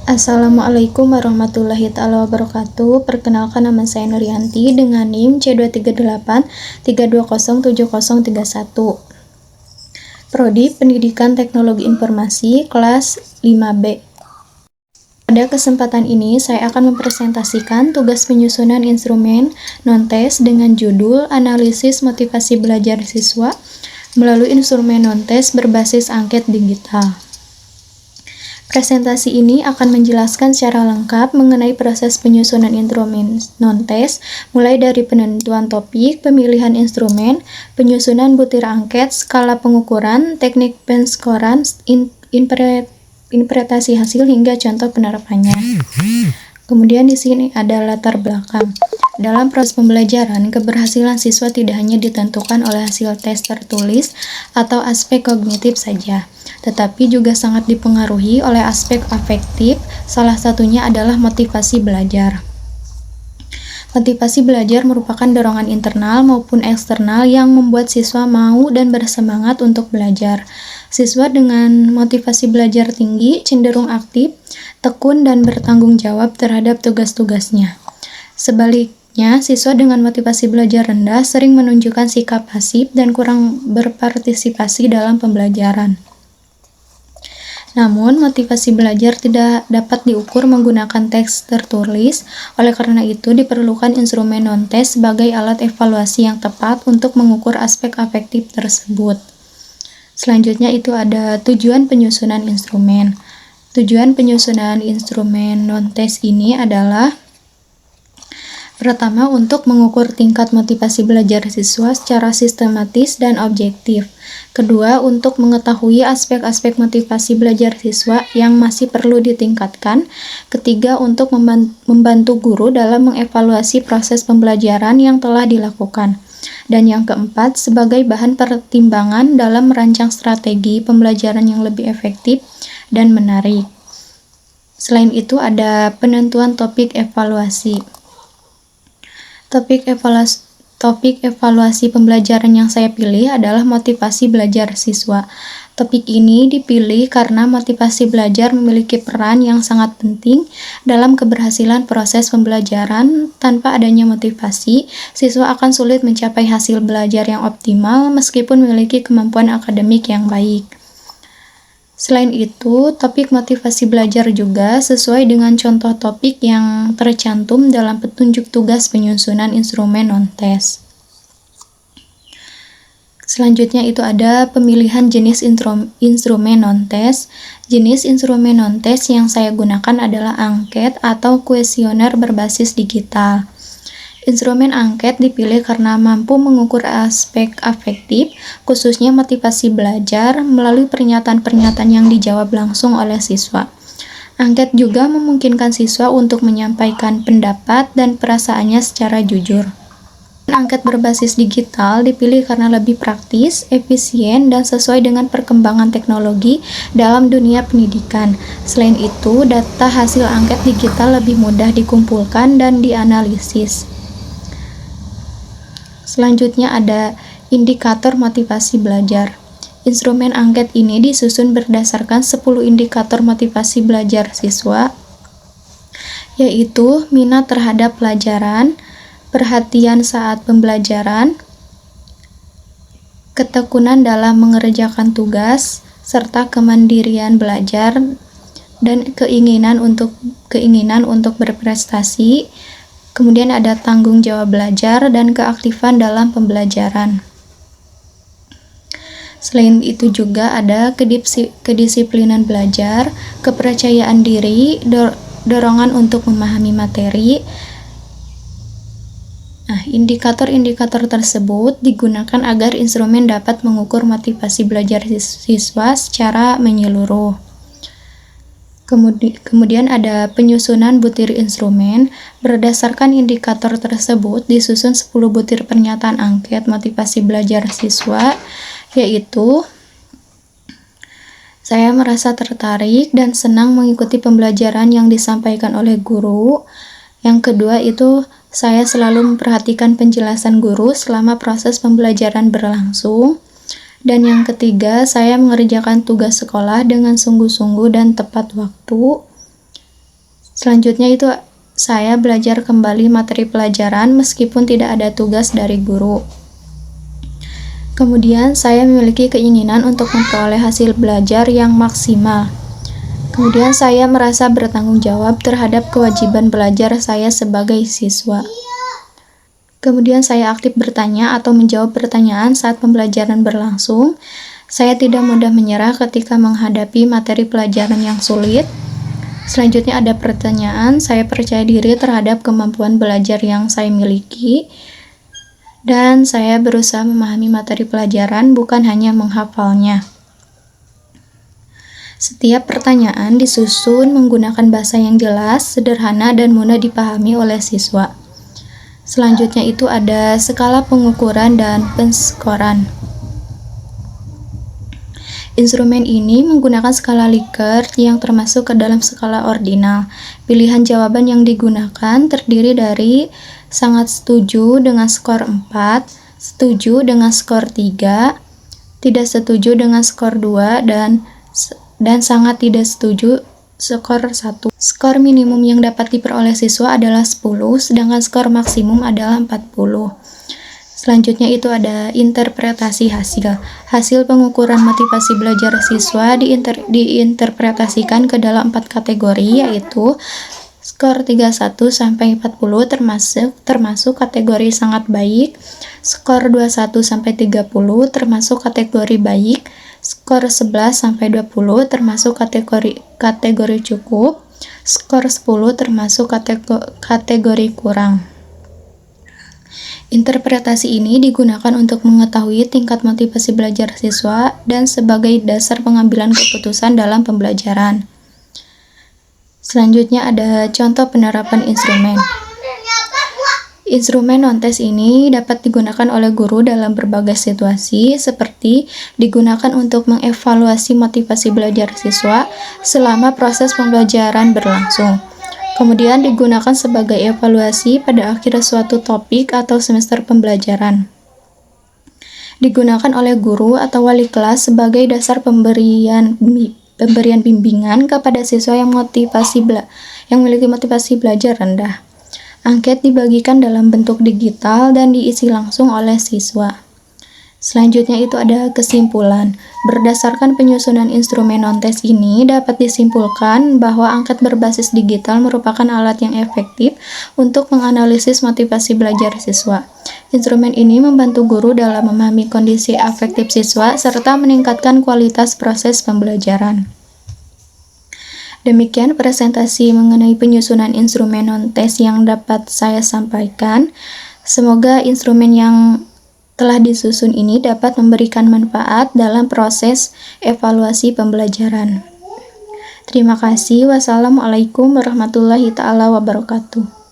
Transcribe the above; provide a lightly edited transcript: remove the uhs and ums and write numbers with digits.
Assalamualaikum warahmatullahi wabarakatuh. Perkenalkan, nama saya Nuryanti dengan NIM C23832070031. Prodi Pendidikan Teknologi Informasi kelas 5B. Pada kesempatan ini saya akan mempresentasikan tugas penyusunan instrumen non-tes dengan judul Analisis Motivasi Belajar Siswa melalui instrumen non-tes berbasis angket digital. Presentasi ini akan menjelaskan secara lengkap mengenai proses penyusunan instrumen non-tes, mulai dari penentuan topik, pemilihan instrumen, penyusunan butir angket, skala pengukuran, teknik penskoran, interpretasi hasil, hingga contoh penerapannya. Kemudian di sini ada latar belakang. Dalam proses pembelajaran, keberhasilan siswa tidak hanya ditentukan oleh hasil tes tertulis atau aspek kognitif saja, tetapi juga sangat dipengaruhi oleh aspek afektif, salah satunya adalah motivasi belajar. Motivasi belajar merupakan dorongan internal maupun eksternal yang membuat siswa mau dan bersemangat untuk belajar. Siswa dengan motivasi belajar tinggi cenderung aktif, tekun, dan bertanggung jawab terhadap tugas-tugasnya. Sebaliknya, siswa dengan motivasi belajar rendah sering menunjukkan sikap pasif dan kurang berpartisipasi dalam pembelajaran. Namun, motivasi belajar tidak dapat diukur menggunakan teks tertulis, oleh karena itu diperlukan instrumen non-tes sebagai alat evaluasi yang tepat untuk mengukur aspek afektif tersebut. Selanjutnya itu ada tujuan penyusunan instrumen. Tujuan penyusunan instrumen non-tes ini adalah: pertama, untuk mengukur tingkat motivasi belajar siswa secara sistematis dan objektif. Kedua, untuk mengetahui aspek-aspek motivasi belajar siswa yang masih perlu ditingkatkan. Ketiga, untuk membantu guru dalam mengevaluasi proses pembelajaran yang telah dilakukan. Dan yang keempat, sebagai bahan pertimbangan dalam merancang strategi pembelajaran yang lebih efektif dan menarik. Selain itu, ada penentuan topik evaluasi. Topik evaluasi pembelajaran yang saya pilih adalah motivasi belajar siswa. Topik ini dipilih karena motivasi belajar memiliki peran yang sangat penting dalam keberhasilan proses pembelajaran. Tanpa adanya motivasi, siswa akan sulit mencapai hasil belajar yang optimal meskipun memiliki kemampuan akademik yang baik. Selain itu, topik motivasi belajar juga sesuai dengan contoh topik yang tercantum dalam petunjuk tugas penyusunan instrumen non-tes. Selanjutnya itu ada pemilihan jenis instrumen non-tes. Jenis instrumen non-tes yang saya gunakan adalah angket atau kuesioner berbasis digital. Instrumen angket dipilih karena mampu mengukur aspek afektif, khususnya motivasi belajar, melalui pernyataan-pernyataan yang dijawab langsung oleh siswa. Angket juga memungkinkan siswa untuk menyampaikan pendapat dan perasaannya secara jujur. Angket berbasis digital dipilih karena lebih praktis, efisien, dan sesuai dengan perkembangan teknologi dalam dunia pendidikan. Selain itu, data hasil angket digital lebih mudah dikumpulkan dan dianalisis. Selanjutnya ada indikator motivasi belajar. Instrumen angket ini disusun berdasarkan 10 indikator motivasi belajar siswa, yaitu minat terhadap pelajaran, perhatian saat pembelajaran, ketekunan dalam mengerjakan tugas, serta kemandirian belajar, dan keinginan untuk berprestasi. Kemudian ada tanggung jawab belajar dan keaktifan dalam pembelajaran. Selain itu juga ada kedisiplinan belajar, kepercayaan diri, dorongan untuk memahami materi. Nah, indikator-indikator tersebut digunakan agar instrumen dapat mengukur motivasi belajar siswa secara menyeluruh. Kemudian ada penyusunan butir instrumen. Berdasarkan indikator tersebut disusun 10 butir pernyataan angket motivasi belajar siswa, yaitu: saya merasa tertarik dan senang mengikuti pembelajaran yang disampaikan oleh guru. Yang kedua itu, saya selalu memperhatikan penjelasan guru selama proses pembelajaran berlangsung. Dan yang ketiga, saya mengerjakan tugas sekolah dengan sungguh-sungguh dan tepat waktu. Selanjutnya itu saya belajar kembali materi pelajaran meskipun tidak ada tugas dari guru. Kemudian saya memiliki keinginan untuk memperoleh hasil belajar yang maksimal. Kemudian saya merasa bertanggung jawab terhadap kewajiban belajar saya sebagai siswa. Kemudian saya aktif bertanya atau menjawab pertanyaan saat pembelajaran berlangsung. Saya tidak mudah menyerah ketika menghadapi materi pelajaran yang sulit. Selanjutnya ada pertanyaan, saya percaya diri terhadap kemampuan belajar yang saya miliki. Dan saya berusaha memahami materi pelajaran, bukan hanya menghafalnya. Setiap pertanyaan disusun menggunakan bahasa yang jelas, sederhana, dan mudah dipahami oleh siswa. Selanjutnya itu ada skala pengukuran dan penskoran. Instrumen ini menggunakan skala Likert yang termasuk ke dalam skala ordinal. Pilihan jawaban yang digunakan terdiri dari sangat setuju dengan skor 4, setuju dengan skor 3, tidak setuju dengan skor 2, dan sangat tidak setuju skor 1. Skor minimum yang dapat diperoleh siswa adalah 10, sedangkan skor maksimum adalah 40. Selanjutnya itu ada interpretasi hasil. Hasil pengukuran motivasi belajar siswa diinterpretasikan ke dalam 4 kategori, yaitu skor 31 sampai 40 termasuk kategori sangat baik, skor 21 sampai 30 termasuk kategori baik, skor 11 sampai 20 termasuk kategori cukup, skor 10 termasuk kategori kurang. Interpretasi ini digunakan untuk mengetahui tingkat motivasi belajar siswa dan sebagai dasar pengambilan keputusan dalam pembelajaran. Selanjutnya ada contoh penerapan instrumen. Instrumen non-tes ini dapat digunakan oleh guru dalam berbagai situasi, seperti digunakan untuk mengevaluasi motivasi belajar siswa selama proses pembelajaran berlangsung. Kemudian digunakan sebagai evaluasi pada akhir suatu topik atau semester pembelajaran. Digunakan oleh guru atau wali kelas sebagai dasar pemberian bimbingan kepada siswa yang memiliki motivasi belajar rendah. Angket dibagikan dalam bentuk digital dan diisi langsung oleh siswa. Selanjutnya itu ada kesimpulan. Berdasarkan penyusunan instrumen non-tes ini dapat disimpulkan bahwa angket berbasis digital merupakan alat yang efektif untuk menganalisis motivasi belajar siswa. Instrumen ini membantu guru dalam memahami kondisi afektif siswa serta meningkatkan kualitas proses pembelajaran. Demikian presentasi mengenai penyusunan instrumen non-tes yang dapat saya sampaikan. Semoga instrumen yang telah disusun ini dapat memberikan manfaat dalam proses evaluasi pembelajaran. Terima kasih. Wassalamualaikum warahmatullahi wabarakatuh.